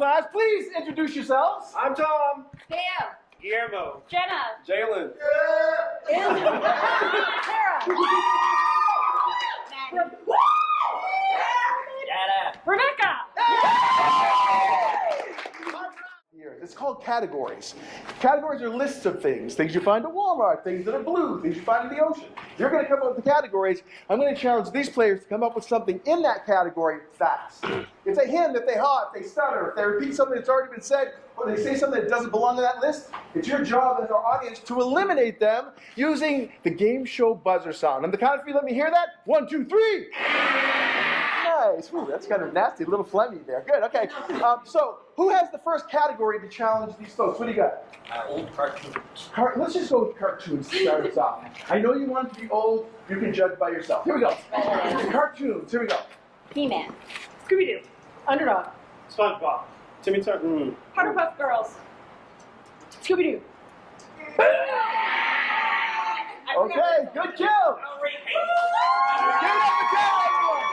class, please introduce yourselves. I'm Tom. Dale. Guillermo. Jenna. Jalen. Sarah. Rebecca. It's called categories. Categories are lists of things. Things you find at Walmart, things that are blue, things you find in the ocean. You're going to come up with the categories. I'm going to challenge these players to come up with something in that category fast. If they hint, if they haw, if they stutter, if they repeat something that's already been said, or they say something that doesn't belong to that list, it's your job as our audience to eliminate them using the game show buzzer sound. On the count of three, let me hear that. 1, 2, 3. Nice. Ooh, that's kind of nasty, a little phlegmy there. Good, okay. So, who has the first category to challenge these folks? What do you got? Old cartoons. Let's just go with cartoons to start us off. I know you want it to be old. You can judge by yourself. Here we go. Cartoons. Here we go. He-Man. Scooby-Doo. Underdog. SpongeBob. Timmy Turner. Powerpuff Girls. Scooby-Doo. Okay, good kill. Give it up for Cal, everyone.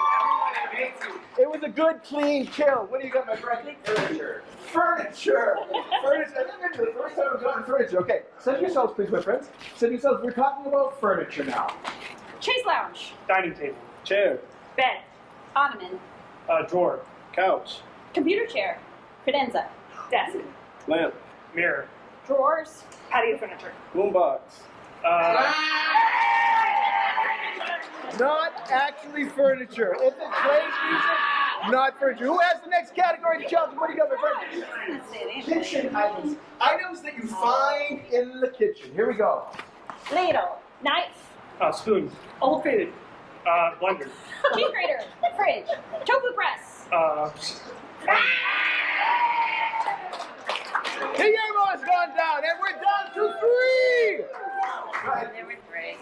It was a good, clean kill. What do you got, my friend? Furniture. Furniture. Furniture. I think this is the first time we've gotten furniture. Okay, center yourselves, please, my friends. Center yourselves. We're talking about furniture now. Chase Lounge. Dining table. Chair. Bed. Ottoman. Drawer. Couch. Computer chair. Credenza. Desk. Lamp. Mirror. Drawers. Patio furniture. Boombox. Not actually furniture. If it plays music, not furniture. Who has the next category to challenge? What do you got, my friend? Kitchen items. Items that you find in the kitchen. Here we go. Ladle. Knife. Spoon. Old food. Blender. Cheese grater. Fridge. Tofu press. Guillermo's gone down, and we're down to 3. There were 3.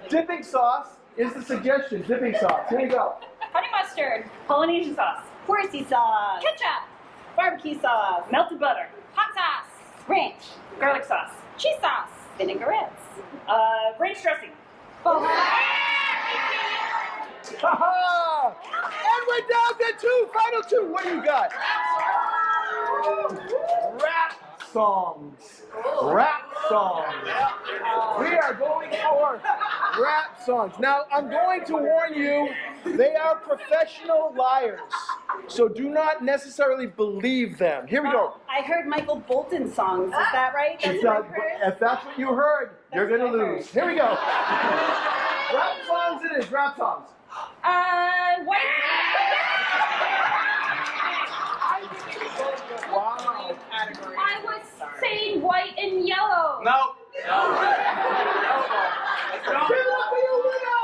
Dipping sauce is the suggestion. Dipping sauce. Here we go. Honey mustard. Polynesian sauce. Horsey sauce. Ketchup. Barbecue sauce. Melted butter. Hot sauce. Ranch. Garlic sauce. Cheese sauce. Vinaigrettes. Ranch dressing. Ha-ha! And we're down to 2. Final 2. What do you got? Rap songs. Rap songs. We are going for rap songs. Now, I'm going to warn you, they are professional liars. So do not necessarily believe them. Here we go. I heard Michael Bolton songs. Is that right? If that's what you heard, you're going to lose. Here we go. Rap songs it is. Rap songs. White. Wow. I was saying white and yellow. No. Give it up for your winner!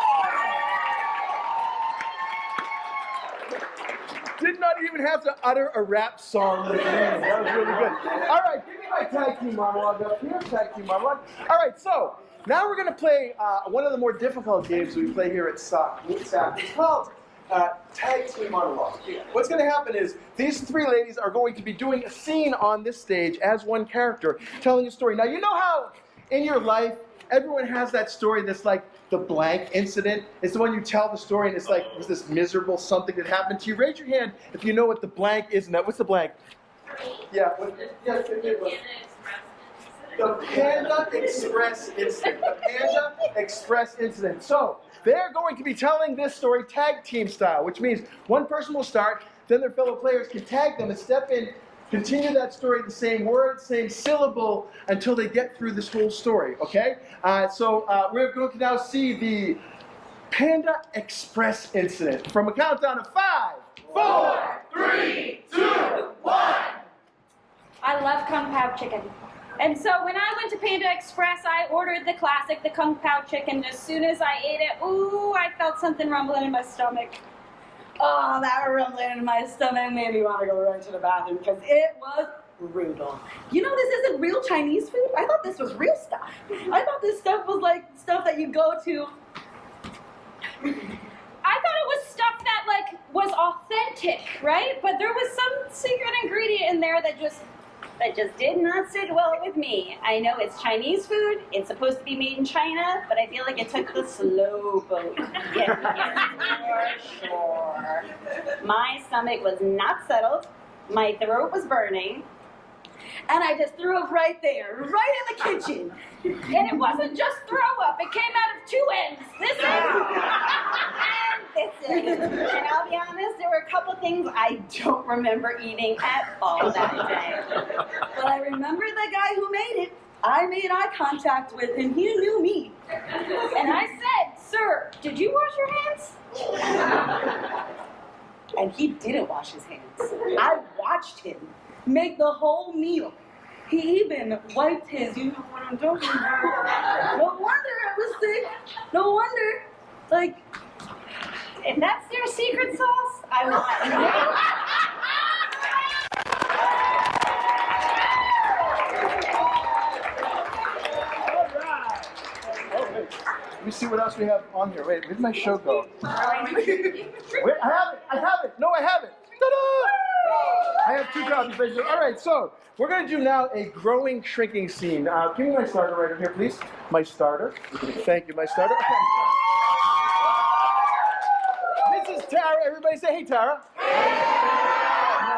Did not even have to utter a rap song with the name. That was really good. All right, give me my tag team monologue up here. Tag team monologue. All right, so now we're going to play one of the more difficult games we play here at SAK. It's called tag team monologue. What's going to happen is these 3 ladies are going to be doing a scene on this stage as one character, telling a story. Now, you know how in your life, everyone has that story that's like the blank incident. It's the one you tell the story and it's like, it was this miserable something that happened to you. Raise your hand if you know what the blank is. Now, what's the blank? Yeah. Yes, it was. The Panda Express incident. The Panda Express incident. So, they're going to be telling this story tag team style, which means one person will start, then their fellow players can tag them and step in, continue that story, the same word, same syllable, until they get through this whole story, okay? So we're going to now see the Panda Express incident from a countdown of 5, 4, 3, 2, 1. I love Kung Pao chicken. And so when I went to Panda Express, I ordered the classic, the Kung Pao chicken. As soon as I ate it, ooh, I felt something rumbling in my stomach. Oh, that rumbling in my stomach made me want to go right to the bathroom because it was brutal. You know, this isn't real Chinese food. I thought this was real stuff. I thought this stuff was like stuff that you go to. I thought it was stuff that like was authentic, right? But there was some secret ingredient in there that just that just did not sit well with me. I know it's Chinese food. It's supposed to be made in China, but I feel like it took the slow boat to get me here for sure. My stomach was not settled. My throat was burning. And I just threw up right there, right in the kitchen. And it wasn't just throw up. It came out of two ends. This end and this end. And I'll be honest, there were a couple things I don't remember eating at all that day. But I remember the guy who made it. I made eye contact with him. He knew me. And I said, "Sir, did you wash your hands?" And he didn't wash his hands. I watched him make the whole meal. He even wiped his, you know what I'm talking about. No wonder I was sick. No wonder. Like, if that's their secret sauce, I want Let me see what else we have on here. Wait, where did my show go? Wait, I have it. No, I haven't. Ta-da! I have 2 copies. Basically. All right, so we're going to do now a growing, shrinking scene. Give me my starter right over here, please. My starter. Thank you, my starter. Okay. This is Tara. Everybody say, hey, Tara.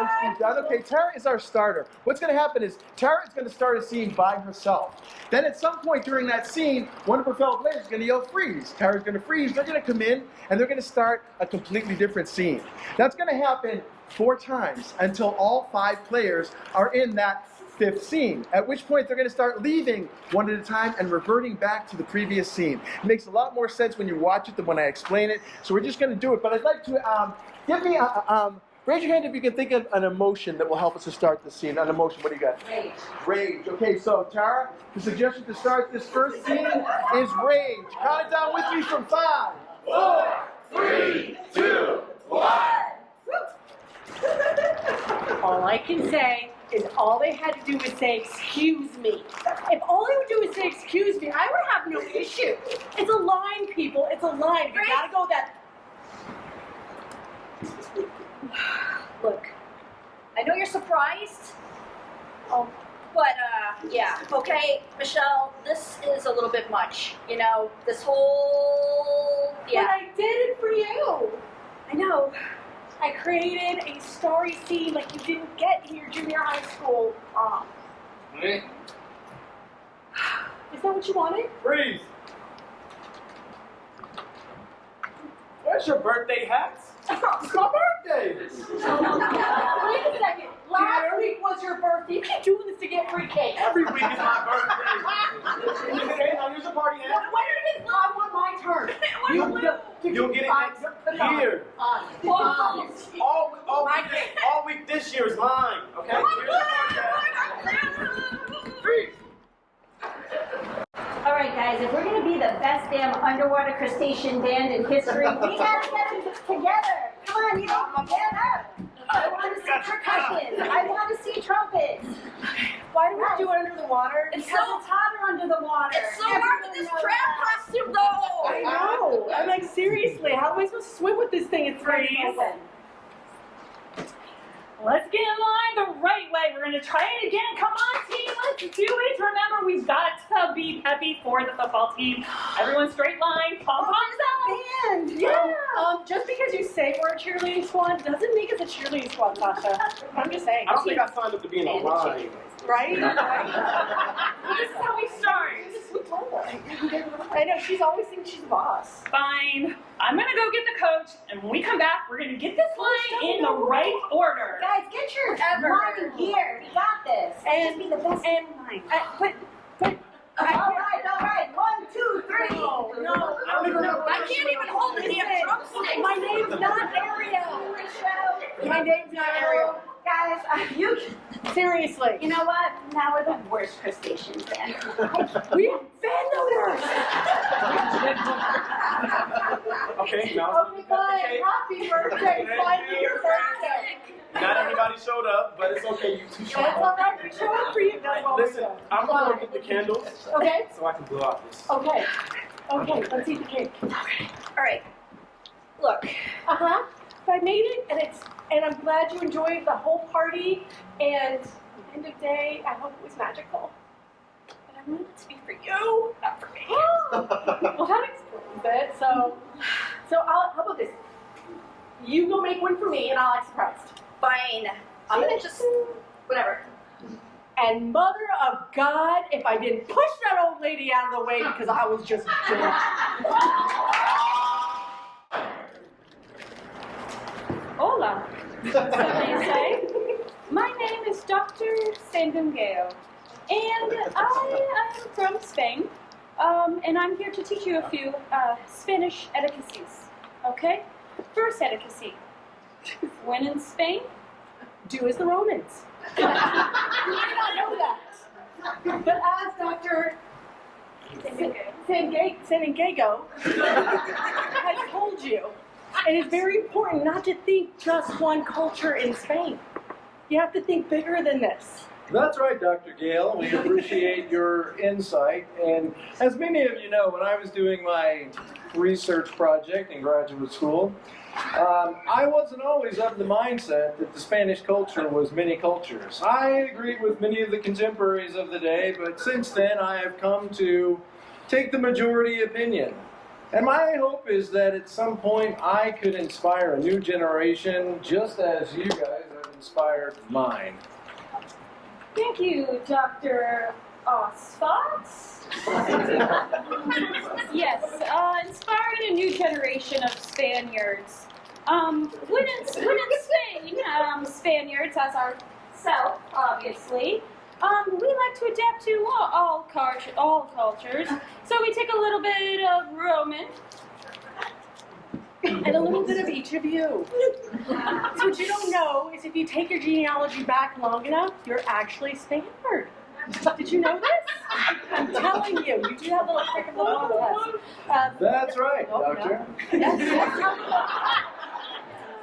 Nicely done. Okay, Tara is our starter. What's going to happen is Tara is going to start a scene by herself. Then at some point during that scene, one of her fellow players is going to yell, freeze. Tara's going to freeze. They're going to come in, and they're going to start a completely different scene. That's going to happen 4 times until all 5 players are in that 5th scene, at which point they're going to start leaving one at a time and reverting back to the previous scene. It makes a lot more sense when you watch it than when I explain it, so we're just going to do it. But I'd like to give me raise your hand if you can think of an emotion that will help us to start the scene. An emotion, what do you got? Rage. Rage. Okay, so Tara, the suggestion to start this first scene is rage. Count it down with me from 5, 4, 3, 2, 1. All I can say is all they had to do was say, excuse me. If all they would do is say, excuse me, I would have no issue. It's a line, people. It's a line. If you gotta go that... Look, I know you're surprised. But, yeah, okay, Michelle, this is a little bit much. You know, this whole, yeah. But I did it for you. I know. I created a story scene like you didn't get in your junior high school. Is that what you wanted? Freeze. Where's your birthday hats? It's my birthday. Wait a second. Last week was your birthday. You keep doing this to get free cake. Every week is my birthday. Okay, now here's a party hat. When did it I want my turn. You'll get it next year. All week this year is mine. Okay? Here's the party hat. Freeze. All right, guys, if we're going to be the best damn underwater crustacean band in history, we got to get them together. Come on, you know, get up. I want to see percussion. I want to see trumpets. Why do we do it under the water? Because it's hotter under the water. It's so hard with this crab costume, though. I know. I'm like, seriously, how am I supposed to swim with this thing? It's Freeze. open. Let's get in line the right way. We're going to try it again. Come on, team. Let's do it. Remember, we've got to be peppy for the football team. Everyone straight line. Pom-poms out. Band. Yeah. Just because you say we're a cheerleading squad doesn't make us a cheerleading squad, Sasha. I'm just saying. I don't think I signed up to be in a line. Right? This is how we start. I know, she's always thinking she's the boss. Fine. I'm going to go get the coach, and when we come back, we're going to get this line in the right order. Guys, get your line here. We got this. And be the best and line. but All right. 1, 2, 3. No. I can't even hold the damn drumstick. My name's not Ariel. My name's not Ariel. Guys, you Seriously. know what? Now we're the worst crustaceans band. We have fan owners. Okay, now Okay, fine. Happy birthday. Finally your birthday. not everybody showed up, but it's okay. You two showed That's up. all right. We show up for you. That's all we Listen, do. I'm gonna go get the candles Okay. so I can blow out this. Okay. Okay. Let's eat the cake. All right. Look, Uh-huh. I made it, and I'm glad you enjoyed the whole party. And end of day, I hope it was magical. But I wanted it to be for you, not for me. Well, that explains it. So how about this? You go make one for me, and I'll act surprised. Fine. I'm gonna just, whatever. And mother of God, if I didn't push that old lady out of the way because I was just dead. Hola, so they say. My name is Dr. Sandungeo, and I am from Spain, and I'm here to teach you a few Spanish etiquettes, okay? First etiquette. When in Spain, Do as the Romans. You may not know that. But as Dr. Sandungeo has told you, it is very important not to think just one culture in Spain. You have to think bigger than this. That's right, Dr. Gale. We appreciate your insight. And as many of you know, when I was doing my research project in graduate school, I wasn't always of the mindset that the Spanish culture was many cultures. I agreed with many of the contemporaries of the day, but since then I have come to take the majority opinion. And my hope is that at some point I could inspire a new generation just as you guys have inspired mine. thank you, Dr. Osfot. Yes, inspiring a new generation of Spaniards. When in Spain, Spaniards, as ourselves, obviously, we like to adapt to all cultures. So we take a little bit of Roman. And a little bit of each of you. So what you don't know is if you take your genealogy back long enough, you're actually Spaniard. Did you know this? I'm telling you, you do have a little trick of the long test. That's right, Oh, Doctor. no. Yes.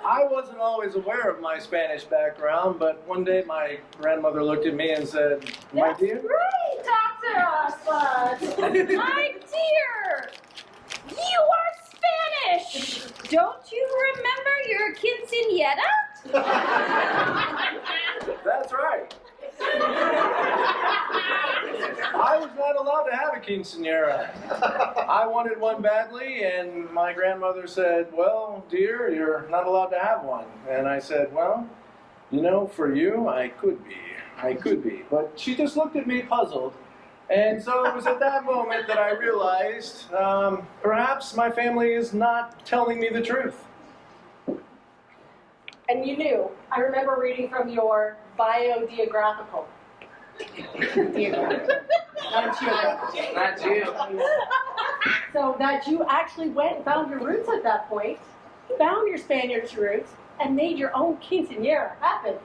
I wasn't always aware of my Spanish background, but one day my grandmother looked at me and said, "My dear." Right, Dr. Osfot. My dear, you are Spanish. Don't you remember your quinceañera? That's right. I was not allowed to have a quinceañera. I wanted one badly, and my grandmother said, "Well, dear, you're not allowed to have one." And I said, "Well, you know, for you, I could be. But she just looked at me puzzled. And so it was at that moment that I realized perhaps my family is not telling me the truth. And you knew. I remember reading from your biodiographical. Not geographical. Not you. So that you actually went and found your roots at that point, found your Spaniard's roots, and made your own quinceañera happen.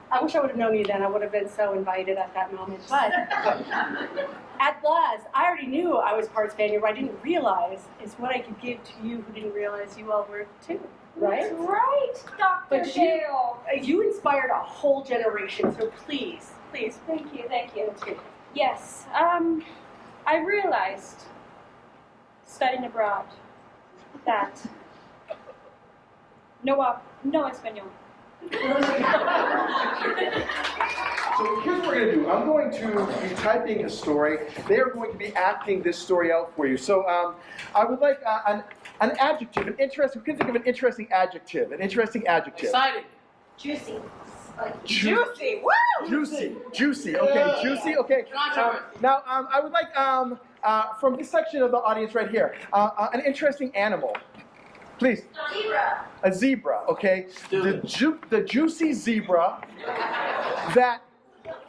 I wish I would have known you then. I would have been so invited at that moment. But at last, I already knew I was part Spaniard. What I didn't realize is what I could give to you who didn't realize you all were too. Right? That's right, Dr. But Gale. you inspired a whole generation, so please. Thank you. Yes, I realized, studying abroad, that no español. So here's what we're going to do. I'm going to be typing a story. They are going to be acting this story out for you. So I would like an adjective, an interesting. We can think of an interesting adjective. Exciting. Juicy. Juicy! Woo! Juicy. Okay, juicy. Okay. Now I would like from this section of the audience right here, an interesting animal. Please. Zebra. A zebra, okay? The juicy zebra that,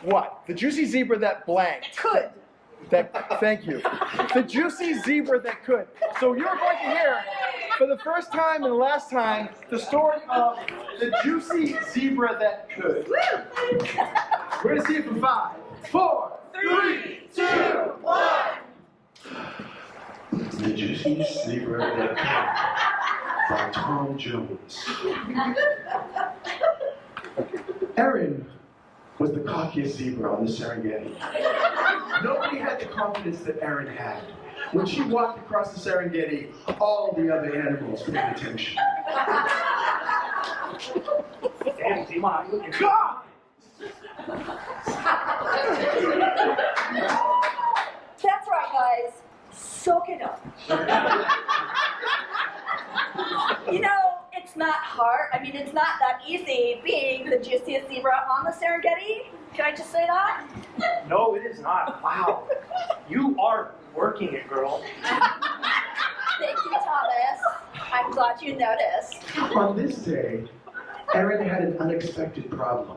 what? The juicy zebra that blank. Could. Thank you. The juicy zebra that could. So you're going to hear, for the first time and the last time, the story of the juicy zebra that could. We're going to see it for 5, 4, 3, 2, 1. The juicy zebra that could. By Tom Jones. Erin was the cockiest zebra on the Serengeti. Nobody had the confidence that Erin had. When she walked across the Serengeti, all the other animals paid attention. Come on, come on! That's right, guys. Soak it up. You know, it's not hard. I mean, it's not that easy being the juiciest zebra on the Serengeti. Can I just say that? No, it is not. Wow. You are working it, girl. Thank you, Thomas. I'm glad you noticed. On this day, Erin had an unexpected problem.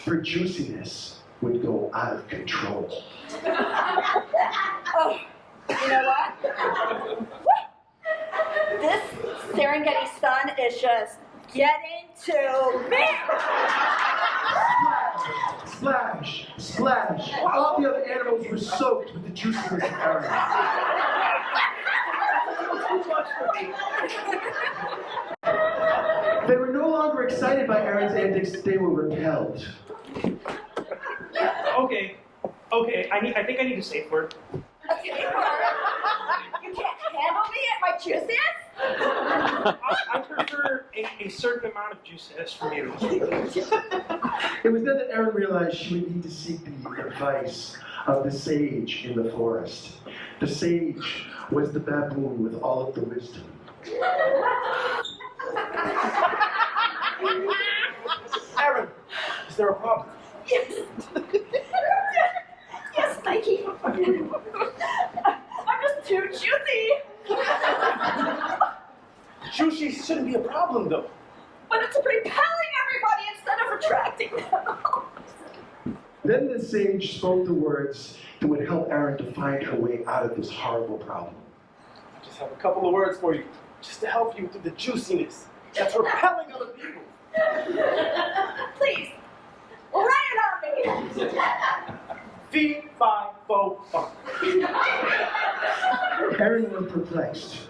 Her juiciness would go out of control. Oh, you know what? This Serengeti sun is just getting to me. Splash! Splash! All the other animals were soaked with the juiciness of Erin. They were no longer excited by Erin's antics, they were repelled. Okay, I think I need a safe word. Okay, you can't handle me at my juiciest? I prefer a certain amount of juiciness from you. It was then that Erin realized she would need to seek the advice of the sage in the forest. The sage was the baboon with all of the wisdom. Erin, is there a problem? Yes. Yes, thank you. I'm just too juicy. Juicy shouldn't be a problem, though. But it's repelling everybody instead of attracting them. Then the sage spoke the words that would help Erin to find her way out of this horrible problem. I just have a couple of words for you, just to help you through the juiciness that's repelling other people. Please, lay it on me. Fee, fi, fo, fum. Erin was perplexed.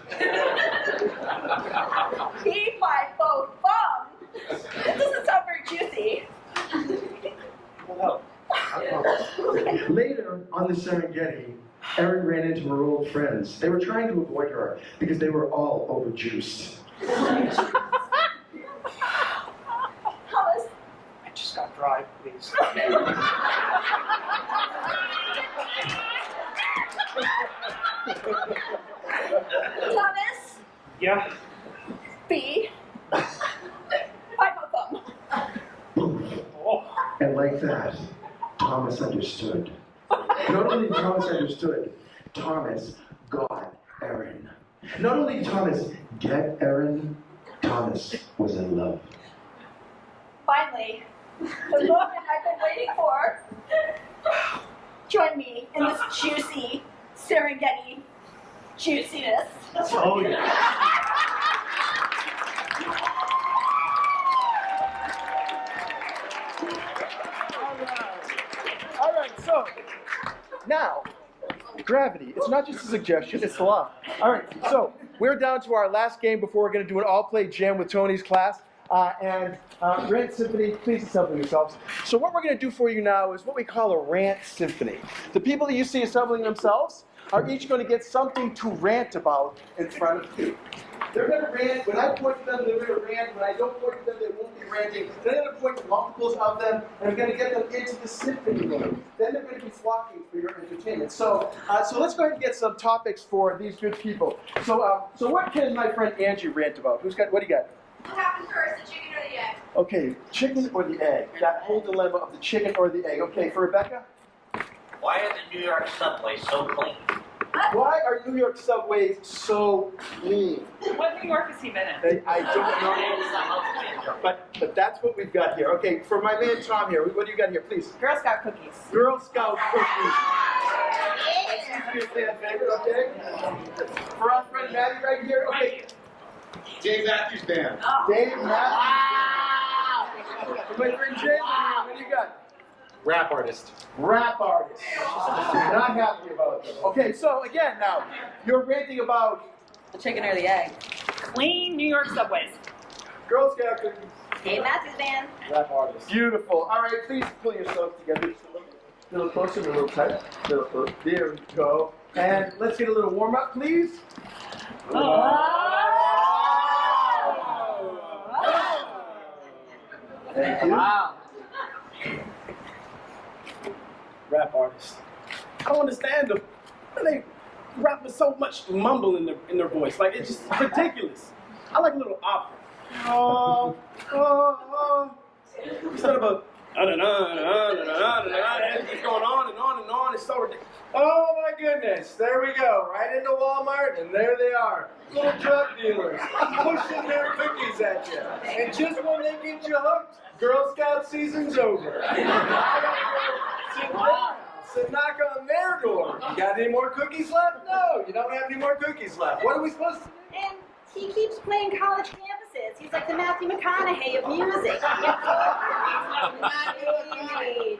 P-5-4-FUM. It doesn't sound very juicy. Well, Later, on the Serengeti, Erin ran into her old friends. They were trying to avoid her because they were all overjuiced. Thomas, I just got dry, please. Thomas, Yeah? B. 5-4-FUM. Oh. And like that, Thomas understood. Not only did Thomas understood, Thomas got Erin. Not only did Thomas get Erin, Thomas was in love. Finally, the moment I've been waiting for. Join me in this juicy Serengeti juiciness. Oh, yeah. All right, so now, gravity. It's not just a suggestion, it's the law. All right, so we're down to our last game before we're going to do an all-play jam with Tony's class. Rant Symphony, please assemble yourselves. So what we're going to do for you now is what we call a rant symphony. The people that you see assembling themselves are each going to get something to rant about in front of you. They're going to rant. When I point to them, they're going to rant. When I don't point to them, they won't be ranting. Then I'm going to point to multiples of them, and I'm going to get them into the symphony room. Then they're going to be flocking for your entertainment. So let's go ahead and get some topics for these good people. So what can my friend Angie rant about? What do you got? What happened first, the chicken or the egg? Okay, chicken or the egg? That whole dilemma of the chicken or the egg. Okay, for Rebecca? Why are the New York subways so clean? Why are New York subways so clean? What New York has he been in? I don't know, but that's what we've got here. Okay, for my man Tom here, what do you got here, please? Girl Scout cookies. Girl Scout cookies. That's your fan favorite, okay? For our friend Maddie right here, okay. Dave Matthews Band. Dave Matthews. For my friend Jay, what do you got? Rap artist. Rap artist. Not happy about them. Okay, so again now, you're ranting about The chicken or the egg? Clean New York subways. Girl Scout cookies. Dave Matthews Band. Rap artist. Beautiful. All right, please pull yourselves together just a little closer, a little tight, a little closer. There we go. And let's get a little warm up, please. Thank you. Wow. Rap artists. I don't understand them. They rap with so much mumble in their voice. Like, it's just ridiculous. I like a little opera. Instead of a it's going on and on and on. It's so ridiculous. Oh my goodness, there we go, right into Walmart, and there they are, little drug dealers, pushing their cookies at you. And just when they get you hooked, Girl Scout season's over. So knock on their door. You got any more cookies left? No, you don't have any more cookies left. What are we supposed to do? And he keeps playing college campuses. He's like the Matthew McConaughey of music.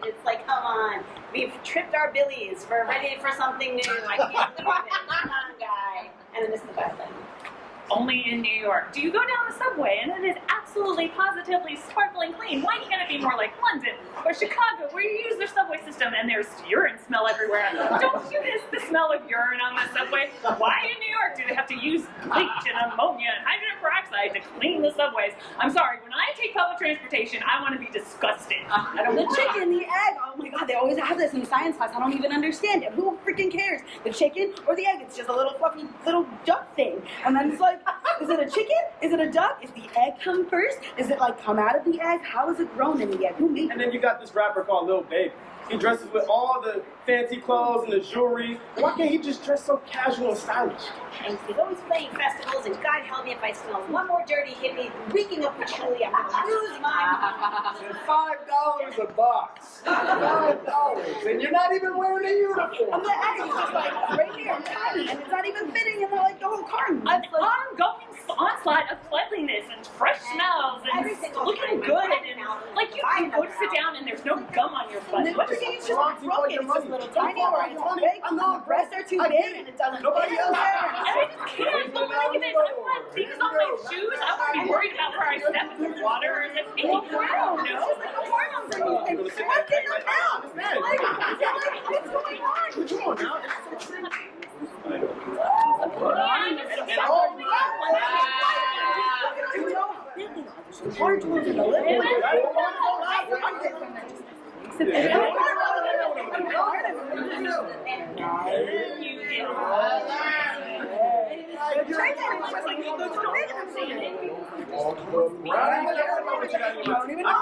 It's like, come on. We've tripped our billies. We're ready for something new. I can't believe it. Come on, guy. And then this is the best thing. Only in New York. Do you go down the subway and it is absolutely, positively sparkling clean? Why can't it be more like London or Chicago, where you use their subway system and there's urine smell everywhere? Don't you miss the smell of urine on the subway? Why in New York do they have to use bleach and ammonia and hydrogen peroxide to clean the subways? I'm sorry, when I take public transportation, I want to be disgusted. I don't. The chicken, the egg. Oh my God, they always have this in science class. I don't even understand it. Who freaking cares? The chicken or the egg? It's just a little fluffy little duck thing. And then it's like, is it a chicken? Is it a duck? Is the egg come first? Is it like come out of the egg? How is it grown in the egg? Who made it? And then you got this rapper called Lil Baby. He dresses with all the fancy clothes and the jewelry. Why can't he just dress so casual and stylish? And he's always playing festivals, and God help me if I smell one more dirty hippie reeking of patchouli, I'm going to lose my mind. And $5 a box. $5. And you're not even wearing a uniform. And the egg is just like right here, tiny, and it's not even fitting in like the whole carton. An ongoing onslaught of cleanliness and fresh smells and looking good and like you can go to sit down and there's no gum on your butt. What is It's just like broken. It's just a little tiny or it's big. The breasts are too big and it doesn't Nobody fit. else. I just can't believe this. I'm wearing things on my shoes. I won't be worried about where I step in the water or the I don't know. It's just like the hormones and what's in them now? Like, what's going on? Come on now. Large ones in the lip. Don't even know